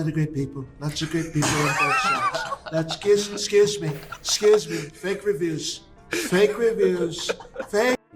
lot of great people. Lots of great people on both sides. Excuse me. Fake reviews.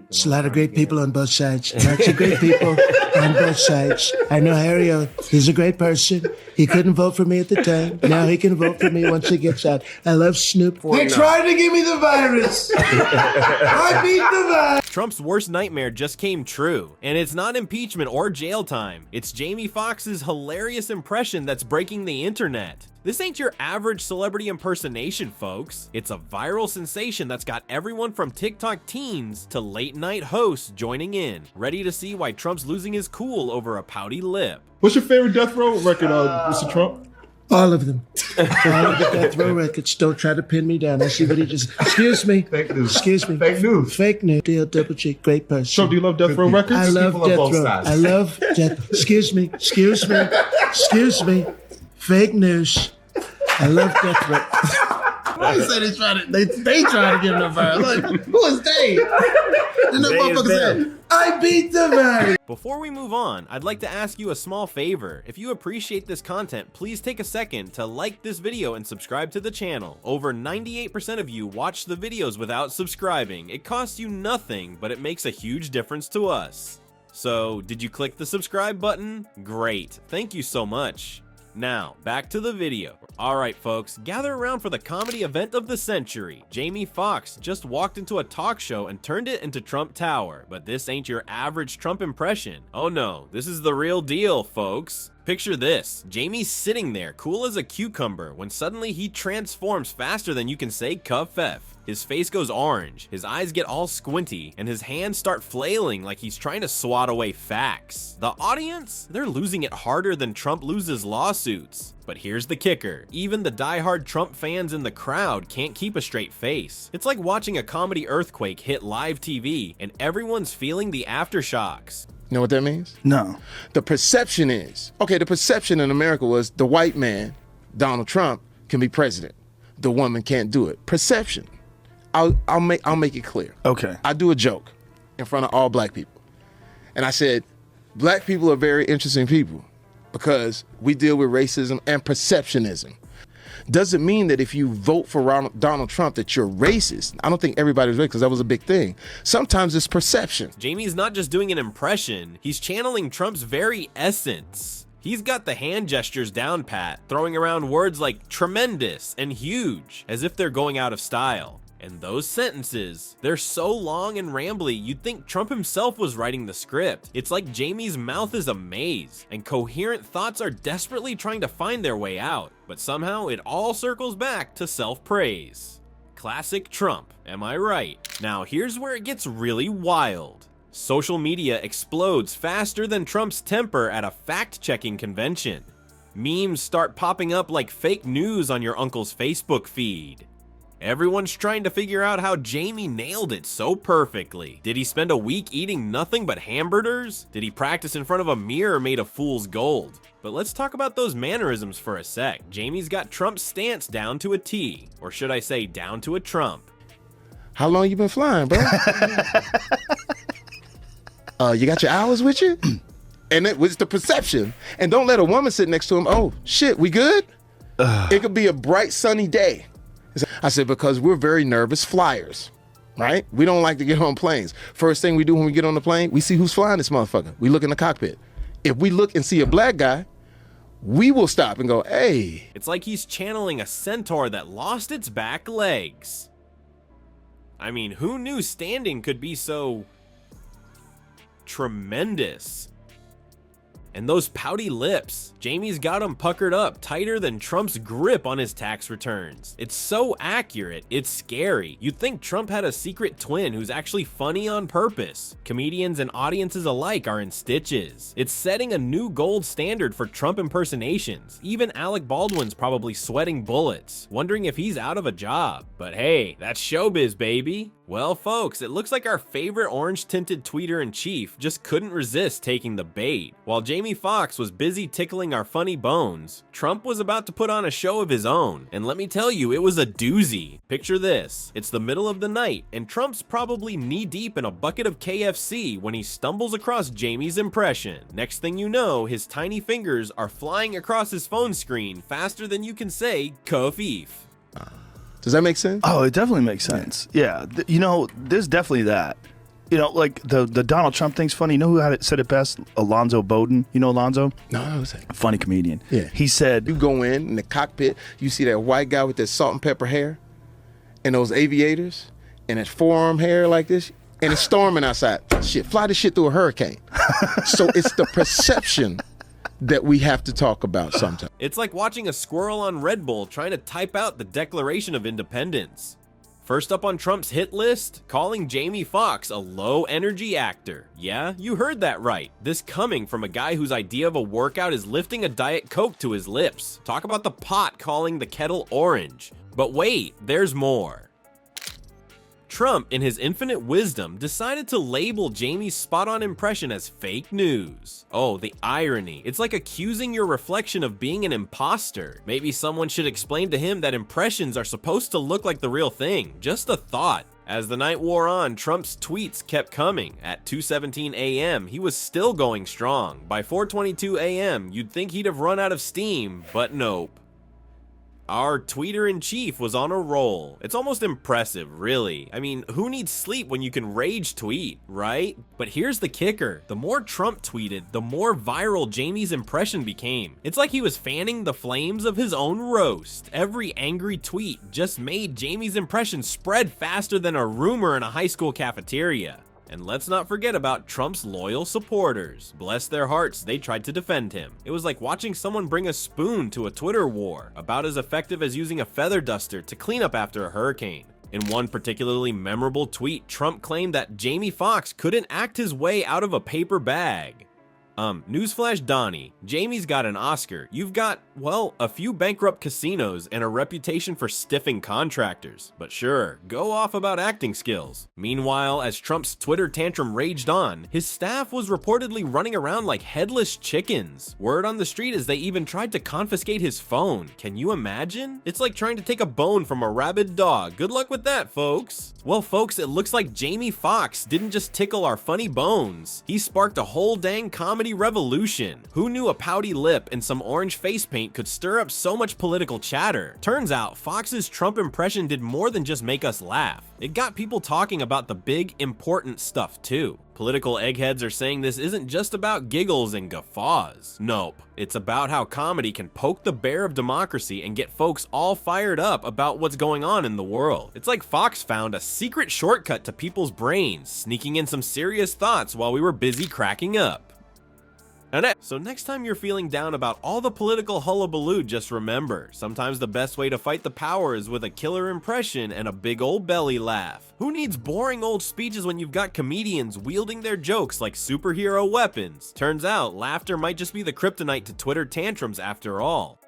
It's a lot of great people on both sides. Lots of great people on both sides. I know Harry O. He's a great person. He couldn't vote for me at the time. Now he can vote for me once he gets out. I love Snoop. They tried to give me the virus. I beat the virus. Trump's worst nightmare just came true, and it's not impeachment or jail time. It's Jamie Foxx's hilarious impression that's breaking the internet. This ain't your average celebrity impersonation, folks. It's a viral sensation that's got everyone from TikTok teens to late night hosts joining in, ready to see why Trump's losing his cool over a pouty lip. What's your favorite death row record, Mr. Trump? All of them. All of the death row records. Don't try to pin me down. I see what he just... Excuse me. Fake news. Excuse me. Fake news. Fake news. Deal double G. Great person. So do you love death row records? I love death row. I love death... Excuse me. Fake news. I love death row. Why you say they try to get in the virus? Like, who is they? And the motherfucker said, I beat the virus. Before we move on, I'd like to ask you a small favor. If you appreciate this content, please take a second to like this video and subscribe to the channel. Over 98% of you watch the videos without subscribing. It costs you nothing, but it makes a huge difference to us. So, did you click the subscribe button? Great, thank you so much. Now, back to the video. Alright folks, gather around for the comedy event of the century. Jamie Foxx just walked into a talk show and turned it into Trump Tower, but this ain't your average Trump impression. Oh no, this is the real deal, folks. Picture this, Jamie's sitting there, cool as a cucumber, when suddenly he transforms faster than you can say cuff F. His face goes orange, his eyes get all squinty, and his hands start flailing like he's trying to swat away facts. The audience? They're losing it harder than Trump loses lawsuits. But here's the kicker, even the diehard Trump fans in the crowd can't keep a straight face. It's like watching a comedy earthquake hit live TV, and everyone's feeling the aftershocks. you know what that means? No. The perception is, okay, the perception in America was the white man, Donald Trump, can be president. The woman can't do it. Perception. I'll make it clear. Okay. I do a joke in front of all black people. And I said, black people are very interesting people because we deal with racism and perceptionism. Doesn't mean that if you vote for Donald Trump that you're racist. I don't think everybody's racist because that was a big thing. Sometimes it's perception. Jamie's not just doing an impression, he's channeling Trump's very essence. He's got the hand gestures down pat, throwing around words like tremendous and huge, as if they're going out of style. And those sentences, they're so long and rambly, you'd think Trump himself was writing the script. It's like Jamie's mouth is a maze, and coherent thoughts are desperately trying to find their way out. But somehow it all circles back to self-praise. Classic Trump, am I right? Now here's where it gets really wild. Social media explodes faster than Trump's temper at a fact-checking convention. Memes start popping up like fake news on your uncle's Facebook feed. Everyone's trying to figure out how Jamie nailed it so perfectly. Did he spend a week eating nothing but hamburgers? Did he practice in front of a mirror made of fool's gold? But let's talk about those mannerisms for a sec. Jamie's got Trump's stance down to a T, or should I say down to a Trump. How long you been flying, bro? You got your hours with you? And it was the perception. And don't let a woman sit next to him. Oh, shit, we good? It could be a bright, sunny day. I said, because we're very nervous flyers, right? We don't like to get on planes. First thing we do when we get on the plane, we see who's flying this motherfucker. We look in the cockpit. If we look and see a black guy, we will stop and go, hey. It's like he's channeling a centaur that lost its back legs. I mean, who knew standing could be so tremendous? And those pouty lips, Jamie's got them puckered up tighter than Trump's grip on his tax returns. It's so accurate, it's scary. You'd think Trump had a secret twin who's actually funny on purpose. Comedians and audiences alike are in stitches. It's setting a new gold standard for Trump impersonations. Even Alec Baldwin's probably sweating bullets, wondering if he's out of a job. But hey, that's showbiz, baby. Well, folks, it looks like our favorite orange-tinted tweeter-in-chief just couldn't resist taking the bait. While Jamie Jamie Foxx was busy tickling our funny bones, Trump was about to put on a show of his own, and let me tell you, it was a doozy. Picture this, it's the middle of the night, and Trump's probably knee-deep in a bucket of KFC when he stumbles across Jamie's impression. Next thing you know, his tiny fingers are flying across his phone screen faster than you can say, "Kofif." Does that make sense? Oh, it definitely makes sense. Yeah, you know, there's definitely that. You know, like the Donald Trump thing's funny. You know who had it, said it best? Alonzo Bowden. You know Alonzo? No, who's that? Funny comedian. Yeah. He said, You go in the cockpit, you see that white guy with that salt and pepper hair and those aviators and that forearm hair like this, and it's storming outside. Shit, fly this shit through a hurricane. So it's the perception that we have to talk about sometimes. It's like watching a squirrel on Red Bull trying to type out the Declaration of Independence. First up on Trump's hit list, calling Jamie Foxx a low-energy actor. Yeah, you heard that right. This coming from a guy whose idea of a workout is lifting a Diet Coke to his lips. Talk about the pot calling the kettle orange. But wait, there's more. Trump, in his infinite wisdom, decided to label Jamie's spot-on impression as fake news. Oh, the irony. It's like accusing your reflection of being an imposter. Maybe someone should explain to him that impressions are supposed to look like the real thing. Just a thought. As the night wore on, Trump's tweets kept coming. At 2:17 a.m., he was still going strong. By 4:22 a.m., you'd think he'd have run out of steam, but nope. Our tweeter-in-chief was on a roll. It's almost impressive, really. I mean, who needs sleep when you can rage tweet, right? But here's the kicker. The more Trump tweeted, the more viral Jamie's impression became. It's like he was fanning the flames of his own roast. Every angry tweet just made Jamie's impression spread faster than a rumor in a high school cafeteria. And let's not forget about Trump's loyal supporters. Bless their hearts, they tried to defend him. It was like watching someone bring a spoon to a Twitter war, about as effective as using a feather duster to clean up after a hurricane. In one particularly memorable tweet, Trump claimed that Jamie Foxx couldn't act his way out of a paper bag. Newsflash Donnie, Jamie's got an Oscar. You've got, well, a few bankrupt casinos and a reputation for stiffing contractors. But sure, go off about acting skills. Meanwhile, as Trump's Twitter tantrum raged on, his staff was reportedly running around like headless chickens. Word on the street is they even tried to confiscate his phone. Can you imagine? It's like trying to take a bone from a rabid dog. Good luck with that, folks. Well, folks, it looks like Jamie Foxx didn't just tickle our funny bones. He sparked a whole dang comedy revolution. Who knew a pouty lip and some orange face paint could stir up so much political chatter? Turns out, Fox's Trump impression did more than just make us laugh. It got people talking about the big, important stuff too. Political eggheads are saying this isn't just about giggles and guffaws. Nope. It's about how comedy can poke the bear of democracy and get folks all fired up about what's going on in the world. It's like Fox found a secret shortcut to people's brains, sneaking in some serious thoughts while we were busy cracking up. So next time you're feeling down about all the political hullabaloo, just remember, sometimes the best way to fight the power is with a killer impression and a big old belly laugh. Who needs boring old speeches when you've got comedians wielding their jokes like superhero weapons? Turns out, laughter might just be the kryptonite to Twitter tantrums after all.